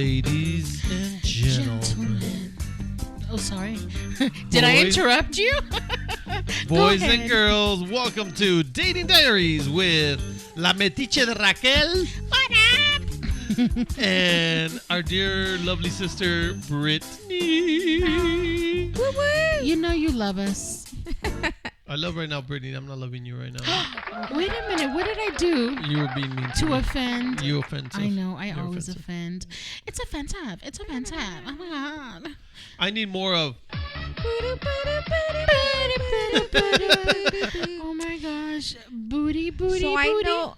Ladies and gentlemen. Oh, sorry. Did I interrupt you? Boys and girls, welcome to Dating Diaries with La Metiche de Raquel. What up? And our dear, lovely sister, Brittany. Woo woo. You know you love us. I love right now, Brittany. I'm not loving you right now. Wait a minute. What did I do? You were being mean to me. offend. You offensive. I know. I You're always offensive. offend. It's offensive. It's offensive. Oh my god. I need more of. Oh my gosh. Booty, booty, so booty. I know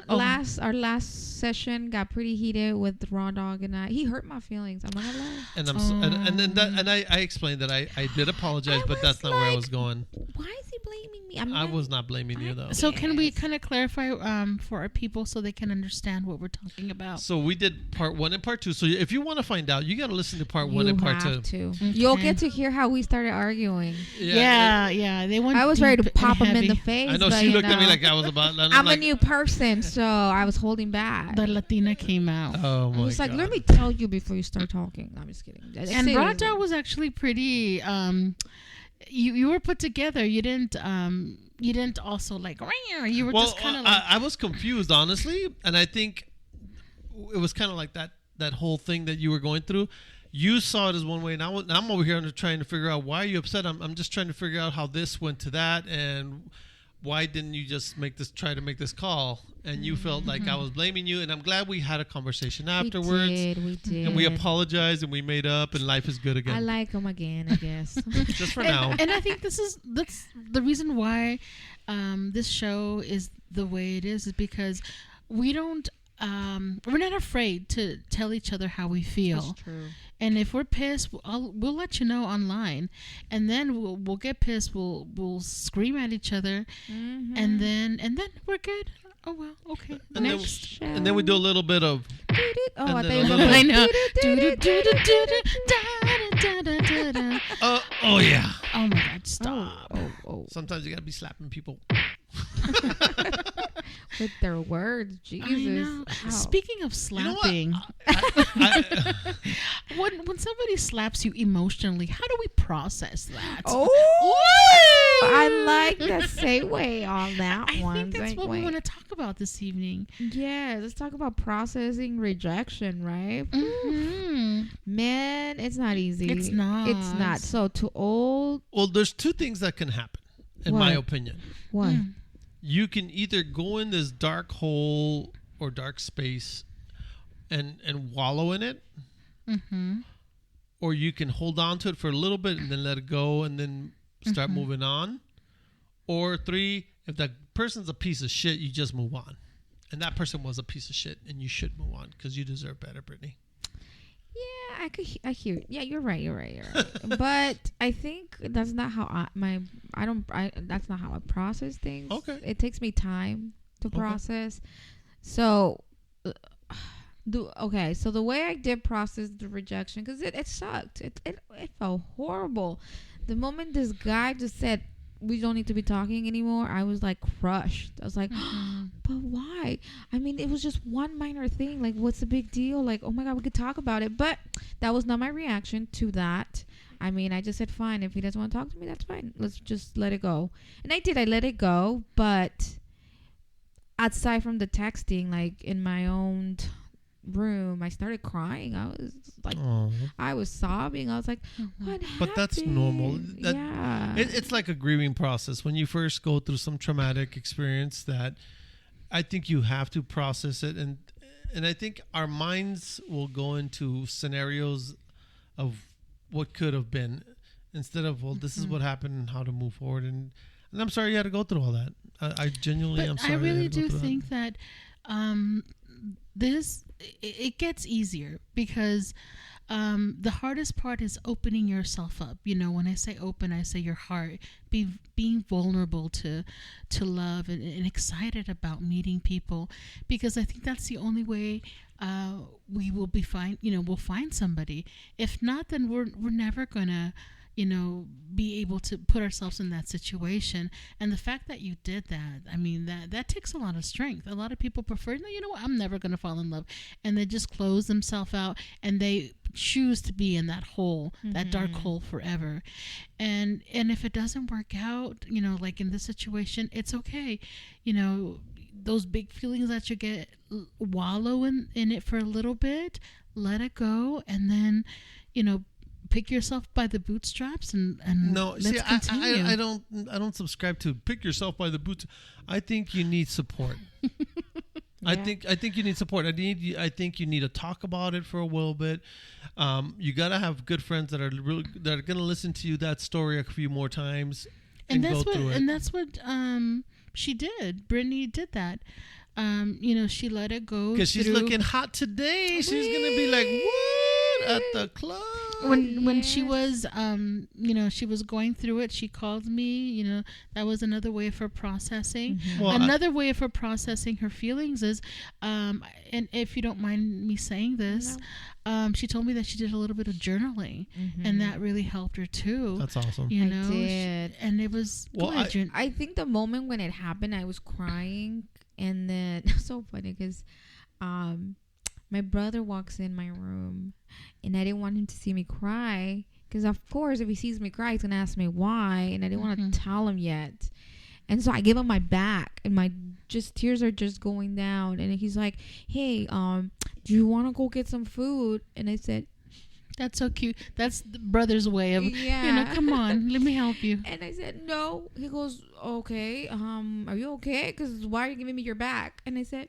our last session got pretty heated with Raw Dog and he hurt my feelings. I'm not gonna lie. And I explained that I did apologize, but that's not where I was going. Why is he blaming me? I was not blaming you though. So can we kind of clarify for our people so they can understand what we're talking about? So we did part 1 and part 2. So if you want to find out, you got to listen to part 1 and part 2. Okay. You'll get to hear how we started arguing. Yeah. They went. I was ready to pop him heavy in the face. I know she looked at me like I was about. I'm a new person, so I was holding back. The Latina came out. Oh my god! I was like, let me tell you before you start talking. I'm just kidding. And Raja was actually pretty. You were put together. You didn't also like. You were just kind of like. I was confused, honestly, and I think it was kind of like that whole thing that you were going through. You saw it as one way, and I'm over here trying to figure out why are you upset. I'm just trying to figure out how this went to that, and why didn't you just try to make this call? And you felt like I was blaming you, and I'm glad we had a conversation afterwards. We did. And we apologized, and we made up, and life is good again. I like him again, I guess. Just for now. And I think that's the reason why this show is the way it is because we don't. We're not afraid to tell each other how we feel. That's true. And if we're pissed, we'll let you know online, and then we'll get pissed. We'll scream at each other, and then we're good. Oh well, okay. And Next. then we do a little bit of. Oh, I then thought a I know. Oh yeah. Oh my God! Stop. Oh. Sometimes you gotta be slapping people. With their words, Jesus. I know. Ow. Speaking of slapping, when somebody slaps you emotionally, how do we process that? Oh, I like the segue on that one. I think that's what we want to talk about this evening. Yeah, let's talk about processing rejection, right? Mm-hmm. Man, it's not easy. It's not. It's not. So to old. Well, there's 2 things that can happen, in my opinion. What? You can either go in this dark hole or dark space and wallow in it, or you can hold on to it for a little bit and then let it go and then start moving on. Or 3, if that person's a piece of shit, you just move on. And that person was a piece of shit, and you should move on because you deserve better, Brittany. Yeah, I hear. Yeah, you're right. But I think that's not how that's not how I process things. Okay. It takes me time to process. So, so the way I did process the rejection, because it sucked. It felt horrible. The moment this guy just said, we don't need to be talking anymore, I was like crushed. I was like, but why? I mean, it was just one minor thing. Like, what's the big deal? Like, oh my God, we could talk about it. But that was not my reaction to that. I mean, I just said, fine. If he doesn't want to talk to me, that's fine. Let's just let it go. And I did. I let it go. But aside from the texting, like in my own room, I started crying. I was like, I was sobbing. I was like, what happened? But that's normal. Yeah. It's like a grieving process. When you first go through some traumatic experience, that I think you have to process it. And I think our minds will go into scenarios of what could have been instead of, well, this is what happened and how to move forward. And I'm sorry you had to go through all that. I genuinely am sorry. I really do think that it gets easier because the hardest part is opening yourself up. You know, when I say open, I say your heart, being vulnerable to love and excited about meeting people, because I think that's the only way we will be fine. You know, we'll find somebody. If not, then we're never gonna be able to put ourselves in that situation. And the fact that you did that, I mean, that takes a lot of strength. A lot of people prefer, no, you know what, I'm never going to fall in love. And they just close themselves out and they choose to be in that hole, that dark hole forever. And if it doesn't work out, like in this situation, it's okay. Those big feelings that you get, wallow in it for a little bit, let it go, and then, pick yourself by the bootstraps and no, let's see, continue. I don't subscribe to pick yourself by the boots. I think you need support. I think you need support. I think you need to talk about it for a little bit. You gotta have good friends that are gonna listen to you that story a few more times and go through it. And that's what she did. Brittany did that. She let it go because she's looking hot today. She's gonna be like, what, at the club? When she was she was going through it, she called me. That was another way of her processing. Well, another way of her processing her feelings is and if you don't mind me saying this, she told me that she did a little bit of journaling, and that really helped her too. That's awesome. I did. And it was I think the moment when it happened, I was crying, and then it's so funny because my brother walks in my room, and I didn't want him to see me cry because, of course, if he sees me cry, he's gonna ask me why, and I didn't want to tell him yet. And so I gave him my back, and my tears are just going down. And he's like, "Hey, do you want to go get some food?" And I said, "That's so cute. That's the brother's way of, come on, let me help you." And I said, "No." He goes, "Okay, are you okay? Because why are you giving me your back?" And I said,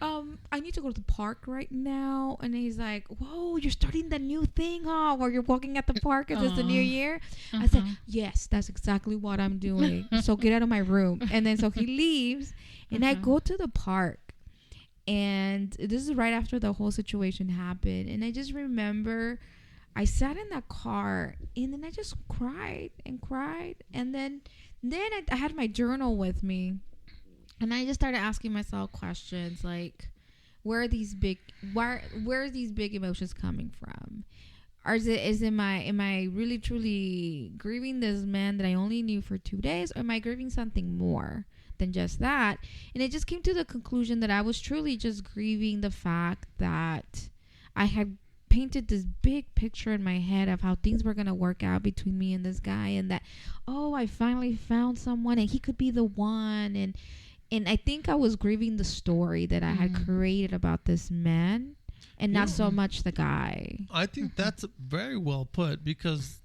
"I need to go to the park right now." And he's like, "Whoa, you're starting that new thing, huh? Where you're walking at the park? Is this the new year?" I said, "Yes, that's exactly what I'm doing. So get out of my room." And then so he leaves, and I go to the park. And this is right after the whole situation happened. And I just remember I sat in that car, and then I just cried and cried. And then I had my journal with me, and I just started asking myself questions like, where are these big emotions coming from? Or am I really truly grieving this man that I only knew for 2 days, or am I grieving something more than just that? And it just came to the conclusion that I was truly just grieving the fact that I had painted this big picture in my head of how things were going to work out between me and this guy, and that, I finally found someone and he could be the one. And I think I was grieving the story that I had created about this man, and not so much the guy. I think that's very well put, because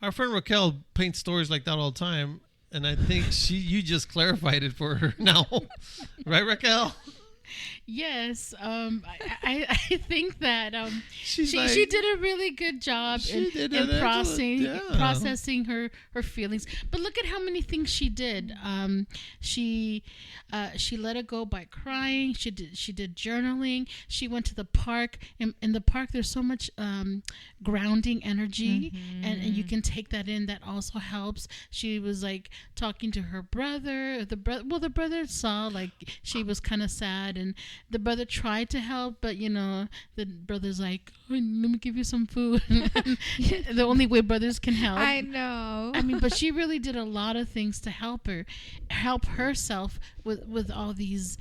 our friend Raquel paints stories like that all the time. And I think you just clarified it for her now. Right, Raquel? Yes. I think that she like, did a really good job in processing her feelings. But look at how many things she did. She let it go by crying. She did journaling. She went to the park. In the park, there's so much grounding energy, and you can take that in. That also helps. She was like talking to her brother. The brother saw like she was kind of sad, and the brother tried to help, but the brother's like, let me give you some food. The only way brothers can help. I know. I mean, but she really did a lot of things to help herself with all these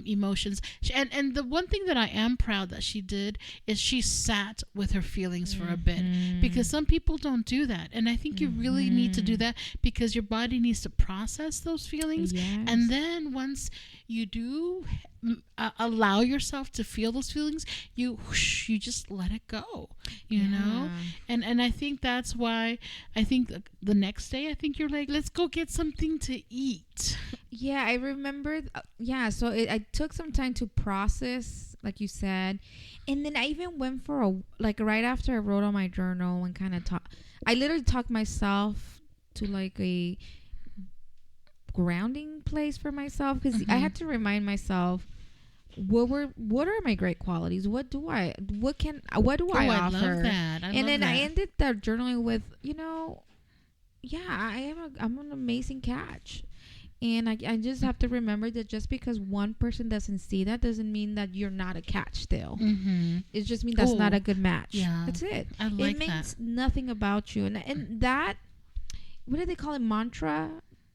emotions. And the one thing that I am proud that she did is she sat with her feelings for a bit, because some people don't do that. And I think you really need to do that, because your body needs to process those feelings. Yes. And then once you do allow yourself to feel those feelings, you just let it go, you know. And I think that's why I think the next day, I think you're like, let's go get something to eat. Yeah, I remember. So I took some time to process, like you said, and then I even went for right after I wrote on my journal and kind of I literally talked myself to like a grounding place for myself, because I had to remind myself, what are my great qualities? What do I offer? I love that. I ended that journaling with, I'm an amazing catch. And I just have to remember that just because one person doesn't see that doesn't mean that you're not a catch still. It just means that's not a good match. Yeah. That's it. I like it means that. nothing about you. And that, what do they call it? Mantra?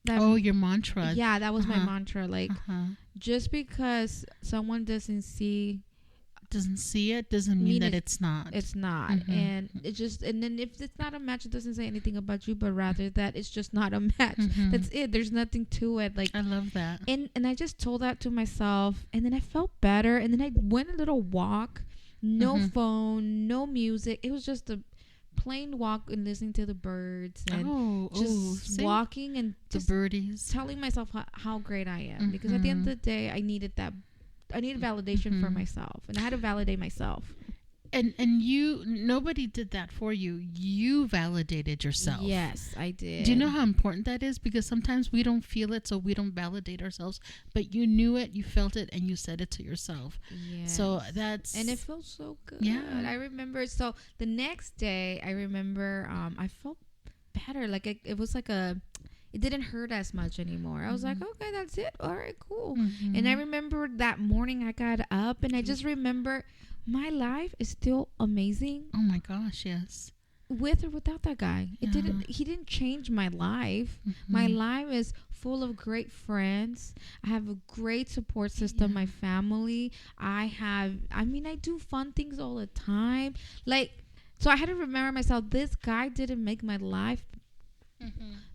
Your mantra. Yeah, that was my mantra. Like, just because someone doesn't see it doesn't mean that it's not. It's not. And it just, and then if it's not a match, it doesn't say anything about you, but rather that it's just not a match. That's it. There's nothing to it. Like, I love that. And I just told that to myself, and then I felt better, and then I went a little walk, no phone, no music. It was just a plain walk and listening to the birds and just walking and just the birdies, telling myself how great I am, because at the end of the day I needed validation for myself, and I had to validate myself. And nobody did that for you. You validated yourself. Yes, I did. Do you know how important that is? Because sometimes we don't feel it, so we don't validate ourselves. But you knew it, you felt it, and you said it to yourself. Yes. So and it felt so good. Yeah. I remember. So the next day, I remember I felt better. Like it was like it didn't hurt as much anymore. I was like, okay, that's it. All right, cool. And I remember that morning I got up, and I just remember my life is still amazing. Oh my gosh, yes. With or without that guy. He didn't change my life. My life is full of great friends. I have a great support system, my family. I do fun things all the time. Like, so I had to remember myself, this guy didn't make my life,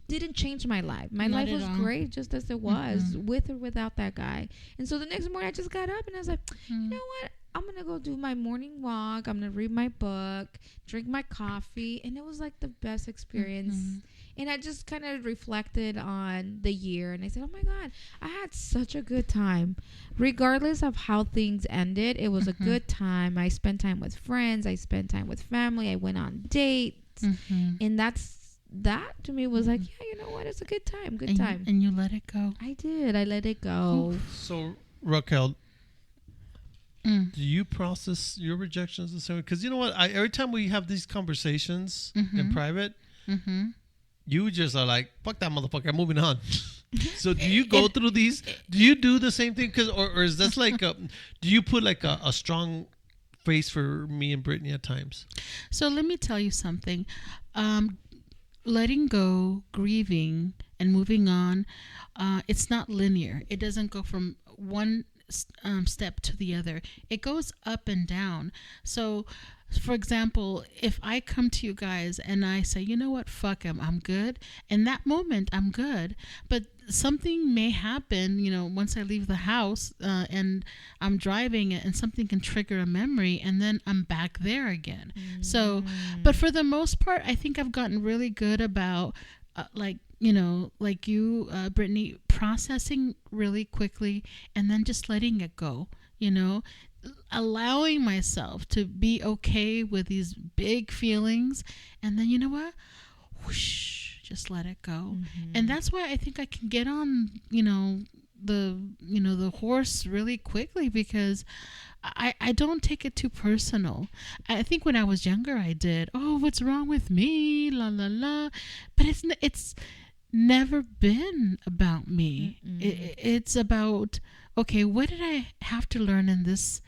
didn't change my life. My life was great just as it was, with or without that guy. And so the next morning I just got up and I was like, you know what? I'm going to go do my morning walk. I'm going to read my book, drink my coffee. And it was like the best experience. And I just kind of reflected on the year. And I said, oh my God, I had such a good time. Regardless of how things ended, it was a good time. I spent time with friends. I spent time with family. I went on dates. And that to me was like, yeah, you know what? It's a good time. Good time. And you let it go. I did. I let it go. So, Raquel, do you process your rejections the same way? Because you know what? Every time we have these conversations in private, you just are like, fuck that motherfucker, I'm moving on. So do you go through these? Do you do the same thing? Or is this like, do you put like a strong face for me and Brittany at times? So let me tell you something. Letting go, grieving, and moving on, it's not linear. It doesn't go from one step to the other. It goes up and down. So, for example, if I come to you guys and I say, you know what, fuck him, I'm good. In that moment, I'm good. But something may happen, once I leave the house and I'm driving and something can trigger a memory, and then I'm back there again. So, but for the most part, I think I've gotten really good about like you, Brittany, processing really quickly and then just letting it go, allowing myself to be okay with these big feelings. And then, you know what? Whoosh, just let it go. And that's why I think I can get on, the horse really quickly, because I don't take it too personal. I think when I was younger, I did. Oh, what's wrong with me? La la la. But it's never been about me. It's about, okay, what did I have to learn in this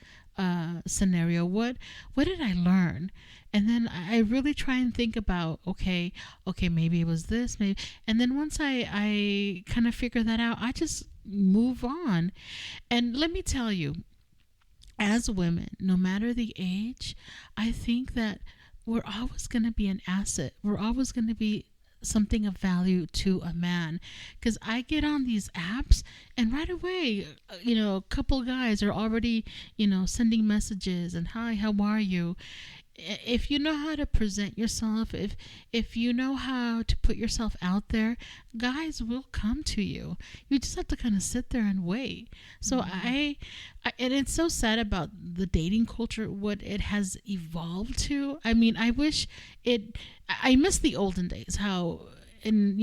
scenario? What did I learn? And then I really try and think about, okay, maybe it was this, maybe. And then once I kind of figure that out, I just move on. And let me tell you, as women, no matter the age, I think that we're always going to be an asset. We're always going to be something of value to a man, because I get on these apps and right away, a couple guys are already, sending messages and, hi, how are you? If you know how to present yourself, if you know how to put yourself out there, guys will come to you. You just have to kind of sit there and wait. So I and it's so sad about the dating culture, what it has evolved to. I mean, I miss the olden days, how, and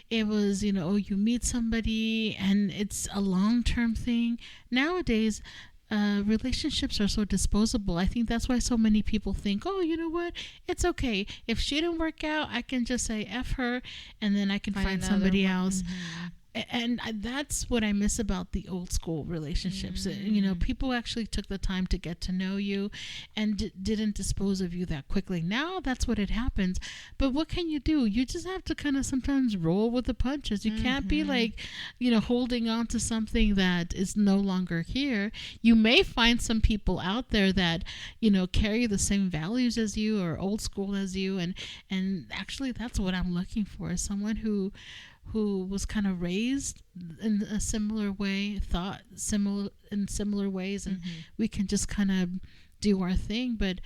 it was, oh, you meet somebody and it's a long-term thing. Nowadays, relationships are so disposable. I think that's why so many people think, oh, you know what, it's okay, if she didn't work out, I can just say F her and then I can find somebody else. And that's what I miss about the old school relationships. You know, people actually took the time to get to know you and didn't dispose of you that quickly. Now that's what it happens. But what can you do? You just have to kind of sometimes roll with the punches. You can't be like, you know, holding on to something that is no longer here. You may find some people out there that, you know, carry the same values as you or old school as you, and actually that's what I'm looking for, is someone who was kind of raised in a similar way, thought in similar ways, and we can just kind of do our thing. But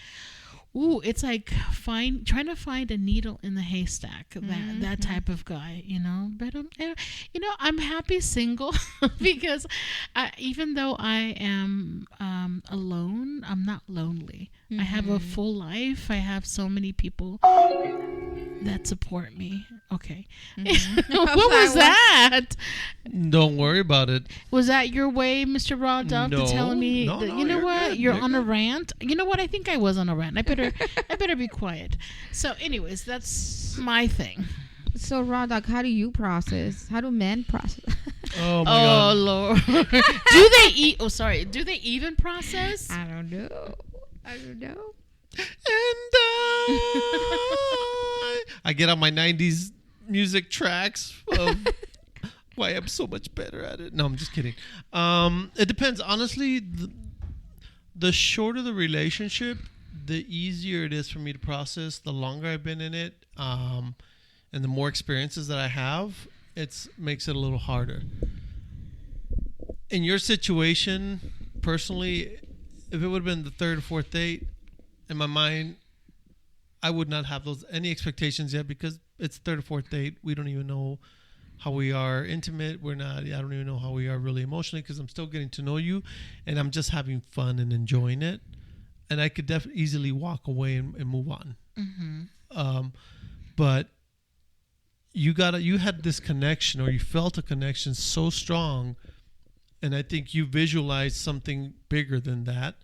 it's like trying to find a needle in the haystack, that type of guy, you know. But you know, I'm happy single because even though I am alone, I'm not lonely. I have a full life. I have so many people that support me. Okay. What was that? Don't worry about it. Was that your way, Mr. Raw Dog, to tell me no, you know what? Good. You're on a rant. You know what? I think I was on a rant. I better be quiet. So anyways, that's my thing. So, Raw Dog, how do you process? How do men process? Oh, my God. Lord. Do they eat? Oh, sorry. Do they even process? I don't know. And I get on my 90s music tracks of why I'm so much better at it. No, I'm just kidding. It depends. Honestly, the shorter the relationship, the easier it is for me to process. The longer I've been in it, and the more experiences that I have, it makes it a little harder. In your situation, personally, if it would have been the third or fourth date, in my mind, I would not have any expectations yet, because it's third or fourth date. We don't even know how we are intimate. I don't even know how we are really emotionally, because I'm still getting to know you, and I'm just having fun and enjoying it. And I could definitely easily walk away and move on. But you had this connection, or you felt a connection so strong, and I think you visualized something bigger than that,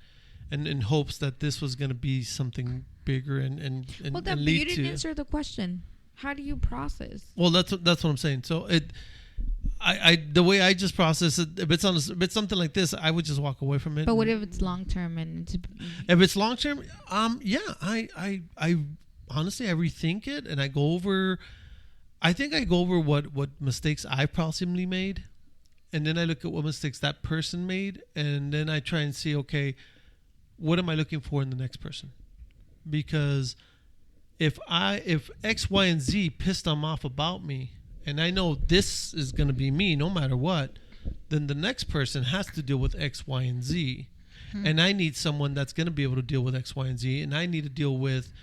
and in hopes that this was going to be something bigger and well, and you lead didn't to. answer the question. How do you process? Well, that's what I'm saying. So the way I just process it, if it's something like this, I would just walk away from it. But what if it's long term if it's long term, yeah, I honestly, I rethink it, and I go over what mistakes I possibly made, and then I look at what mistakes that person made, and then I try and see, okay, what am I looking for in the next person? Because if X, Y, and Z pissed them off about me, and I know this is going to be me no matter what, then the next person has to deal with X, Y, and Z. And I need someone that's going to be able to deal with X, Y, and Z, and I need to deal with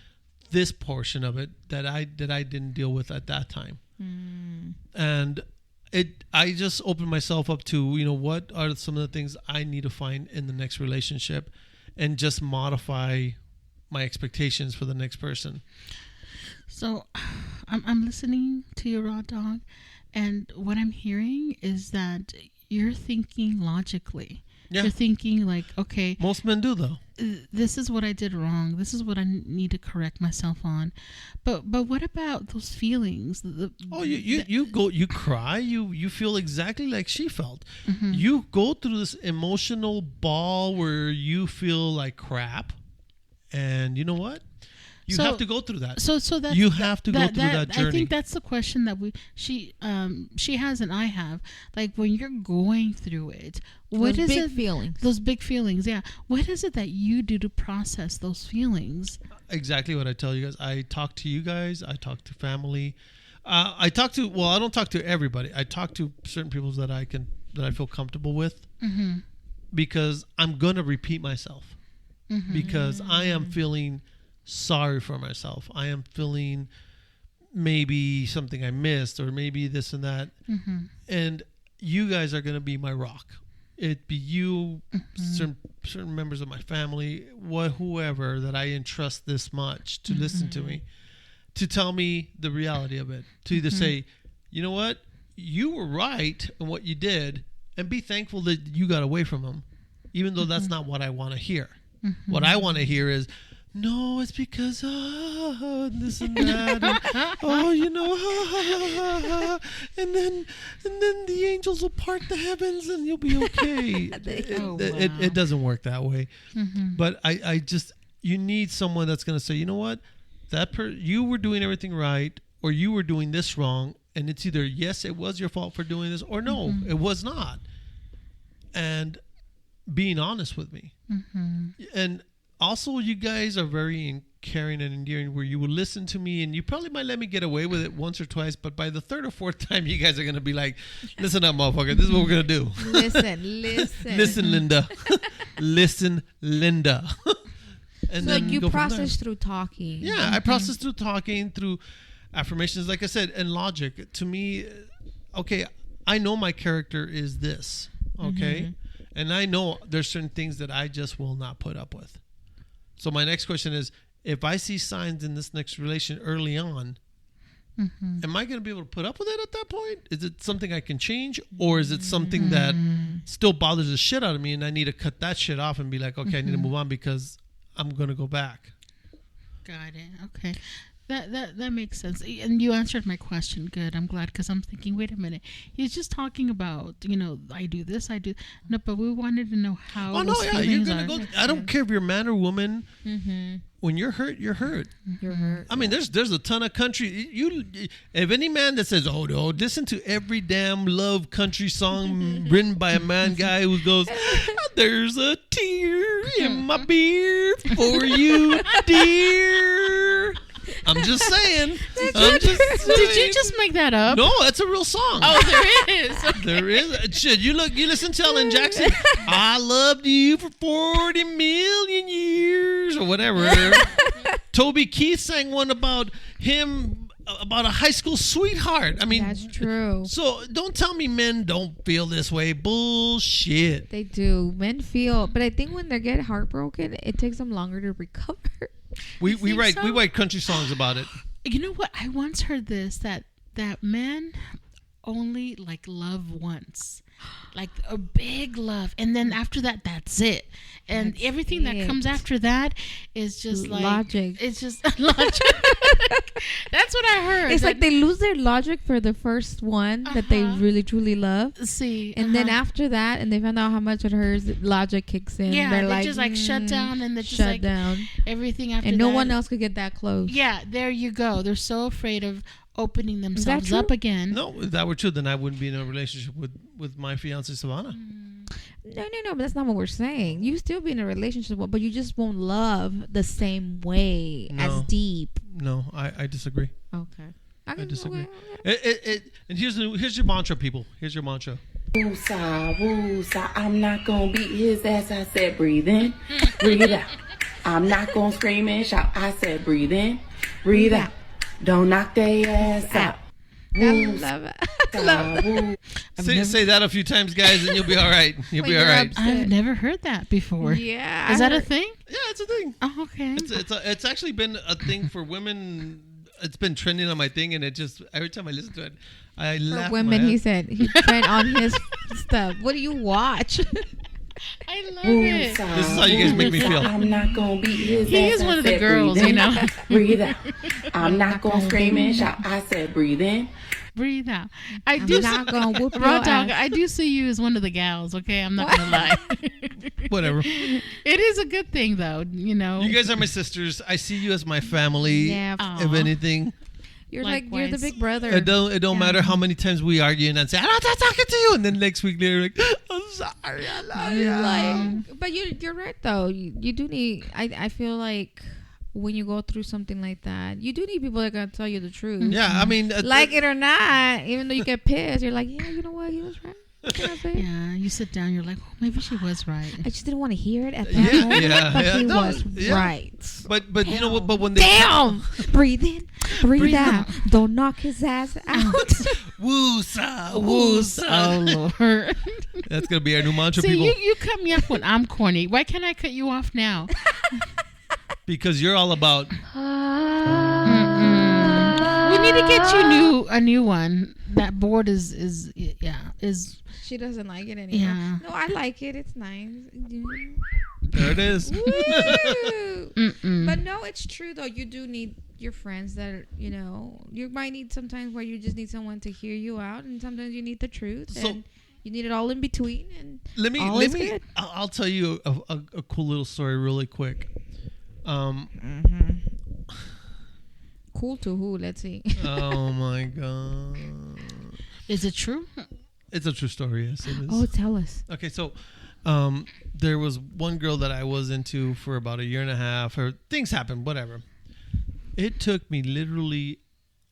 this portion of it that I didn't deal with at that time. And I just opened myself up to, you know, what are some of the things I need to find in the next relationship, and just modify my expectations for the next person. So I'm listening to your Raw Dog, and what I'm hearing is that you're thinking logically. Yeah. You're thinking like, okay, most men do, though. This is what I did wrong. This is what I need to correct myself on. But what about those feelings? You cry. You feel exactly like she felt. You go through this emotional ball where you feel like crap, and you know what? You have to go through that. So that's, you have to go through that journey. I think that's the question that she has and I have. Like, when you're going through it, what is it? Feelings. Those big feelings, yeah. What is it that you do to process those feelings? Exactly what I tell you guys. I talk to you guys. I talk to family. I don't talk to everybody. I talk to certain people that I feel comfortable with, because I'm gonna repeat myself, because I am feeling sorry for myself. I am feeling maybe something I missed, or maybe this and that. And you guys are going to be my rock. It be you, certain members of my family, whoever that I entrust this much to listen to me, to tell me the reality of it, to either say, you know what, you were right in what you did, and be thankful that you got away from him, even though that's not what I want to hear. What I want to hear is, no, it's because this and that. And, oh, you know, and then the angels will part the heavens and you'll be okay. It doesn't work that way. Mm-hmm. But I just, you need someone that's going to say, you know what, you were doing everything right, or you were doing this wrong, and it's either yes, it was your fault for doing this, or no, it was not. And being honest with me. Mm-hmm. And also, you guys are very caring and endearing, where you will listen to me, and you probably might let me get away with it once or twice, but by the third or fourth time, you guys are going to be like, listen up, motherfucker, this is what we're going to do. Listen, Linda. Listen, Linda. And so then you go from process there. through talking. Yeah, I process through talking, through affirmations, like I said, and logic. To me, okay, I know my character is this, okay? And I know there's certain things that I just will not put up with. So my next question is, if I see signs in this next relation early on, am I going to be able to put up with it at that point? Is it something I can change, or is it something that still bothers the shit out of me and I need to cut that shit off and be like, okay, I need to move on because I'm going to go back? Got it. Okay. That makes sense. And you answered my question. Good. I'm glad, because I'm thinking, wait a minute. He's just talking about, I do this, I do. No, but we wanted to know how. Oh, no, yeah. You're going to go. I don't Yeah. care if you're man or woman. When you're hurt, you're hurt. You're hurt. I mean, there's a ton of country. If any man that says, "Oh no, listen to every damn love country song written by a man guy who goes, there's a tear in my beer for you, dear." I'm just saying. Did you just make that up? No, that's a real song. Oh, there is. There is. Shit, you listen to Ellen Jackson. I loved you for 40 million years or whatever. Toby Keith sang one about him, about a high school sweetheart. I mean, that's true. So don't tell me men don't feel this way. Bullshit. They do. Men feel, but I think when they get heartbroken, it takes them longer to recover. We write so? we write country songs about it. You know what? I once heard this, that men only love once, like a big love, and then after that, that's it. And That's everything that comes after that is just like logic. It's just logic. That's what I heard. It's like they lose their logic for the first one that they really truly love. See, And then after that, and they find out how much it hurts, logic kicks in. yeah, they're they just shut down, and they just shut down. everything after And that. no one else could get that close. Yeah, there you go. They're so afraid of opening themselves true? up again. No, if that were true, then I wouldn't be in a relationship with my fiance Savannah. No, but that's not what we're saying. You still be in a relationship, but you just won't love the same way, as deep. No, I disagree. Okay. I disagree. And here's your mantra, people. Here's your mantra. Woosah, woosah, I'm not gonna beat his ass. I said breathe in, breathe out. I'm not gonna scream and shout. I said breathe in, breathe out. Don't knock their ass out. I love it. Say that a few times, guys, and you'll be all right. You'll be all right. I've never heard that before. Yeah. Is that a thing? Yeah, it's a thing. Oh, okay. It's actually been a thing for women. It's been trending on my thing, and it just every time I listen to it, I laugh. For women, he said he trend on his stuff. What do you watch? I love it. This is how you guys make me feel. I'm not gonna beat his ass. He is one of the girls, you know. Breathe out. I'm not gonna scream and shout. I said breathe in. Breathe out. I'm not gonna whoop your Raw dog, ass. I do see you as one of the gals, okay? I'm not gonna lie. Whatever. It is a good thing, though, you know. You guys are my sisters. I see you as my family. Yeah. If anything, You're you're the big brother. it don't matter how many times we argue and I say I'm not talking to you, and then next week they're like, I'm sorry, I love you. But you're right though. You do need. I feel like when you go through something like that, you do need people that are gonna tell you the truth. Yeah, I mean, Like it or not, even though you get pissed, you're like, yeah, you know what, he was right. Yeah, you sit down, you're like, oh, maybe she was right. I just didn't want to hear it at that moment, but he was right. But you know what? But when they Damn! Breathe in, breathe out. Don't knock his ass out. woosah, Oh, Lord. That's gonna be our new mantra, See, people. you cut me off when I'm corny. Why can't I cut you off now? Because you're all about. We need to get you a new one. That board is. She doesn't like it anymore. Yeah. No, I like it. It's nice. There it is. But no, it's true though. You do need your friends that are, you might need sometimes where you just need someone to hear you out, and sometimes you need the truth, So- and you need it all in between. And Let me. good. I'll tell you a cool little story really quick. Cool to who? Let's see. Oh my god. Is it true? It's a true story. Yes, it is. Oh, tell us. Okay, so there was one girl that I was into for about a year and a half. Or things happened, whatever. It took me literally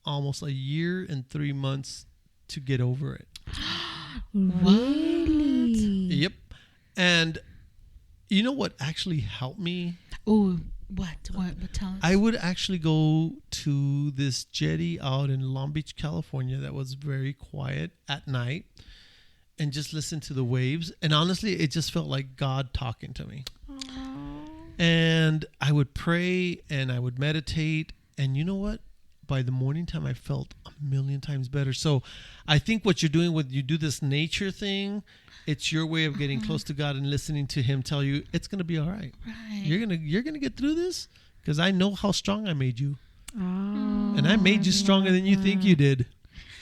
almost a year and 3 months to get over it. Really? Yep. And you know what actually helped me? Oh, what? But tell us. I would actually go to this jetty out in Long Beach, California that was very quiet at night and just listen to the waves. And honestly, it just felt like God talking to me. And I would pray and I would meditate. And you know what? By the morning time, I felt a million times better. So I think what you're doing when you do this nature thing, it's your way of getting close to God and listening to Him tell you it's going to be all right. Right. You're gonna get through this because I know how strong I made you, Oh. and I made you stronger than you think you did.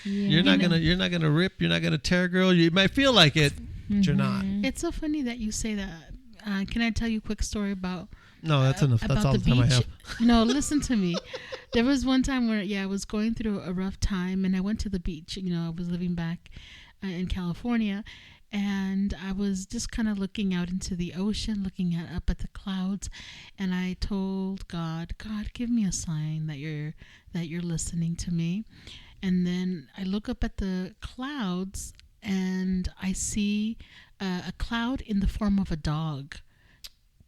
Yeah. You're not gonna rip. You're not gonna tear, girl. You might feel like it, but you're not. It's so funny that you say that. Can I tell you a quick story about? No, that's enough. That's about all the the time I beach? have. No, listen to me. There was one time where I was going through a rough time, and I went to the beach. I was living back in California, and I was just kind of looking out into the ocean, looking up at the clouds, and I told God, give me a sign that you're listening to me. And then I look up at the clouds, and I see a cloud in the form of a dog.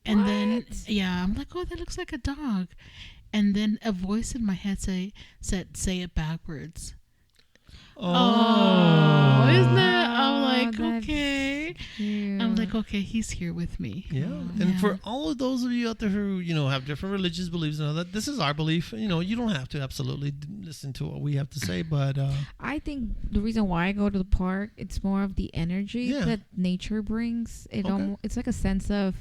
And then, I'm like, oh, that looks like a dog. And then a voice in my head said, say it backwards. Oh, isn't that? I'm like, okay. Cute. I'm like, okay, he's here with me. Yeah, and for all of those of you out there who have different religious beliefs and all that, this is our belief. You don't have to absolutely listen to what we have to say, but I think the reason why I go to the park, it's more of the energy Yeah. that nature brings. Okay. It's like a sense of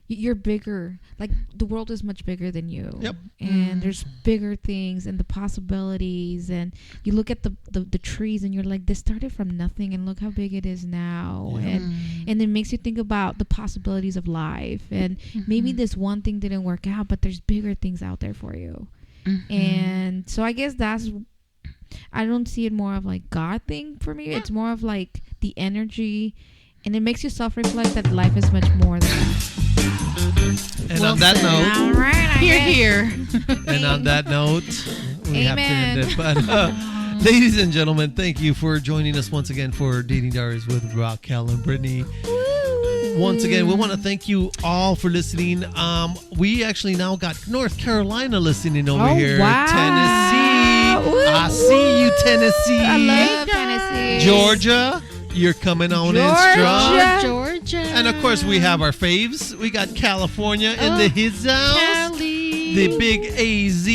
you're bigger. Like the world is much bigger than you. Yep. And there's bigger things and the possibilities. And you look at the trees and you're like, this started from nothing and look how big it is now. Yeah. And it makes you think about the possibilities of life. And maybe this one thing didn't work out, but there's bigger things out there for you. And so I guess I don't see it more of like God thing for me. It's more of like the energy, and it makes you self-reflect that life is much more than that. and on that note, All right, Here. and on that note, we have to end Amen. it. But ladies and gentlemen, thank you for joining us once again for Dating Diaries with Raquel and Brittany. Once again, we want to thank you all for listening. We actually now got North Carolina listening over here. wow. Tennessee. Woo, I see you, Tennessee. I love Tennessee. Georgia, you're coming on in strong. Georgia. And of course, we have our faves. We got California in the his house, Cali. the big AZ,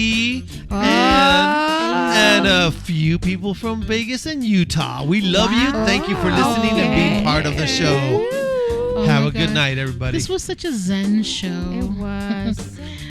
and a few people from Vegas and Utah. We love you. Thank you for listening and being part of the show. Oh Have my a good God. night, everybody. This was such a zen show. It was.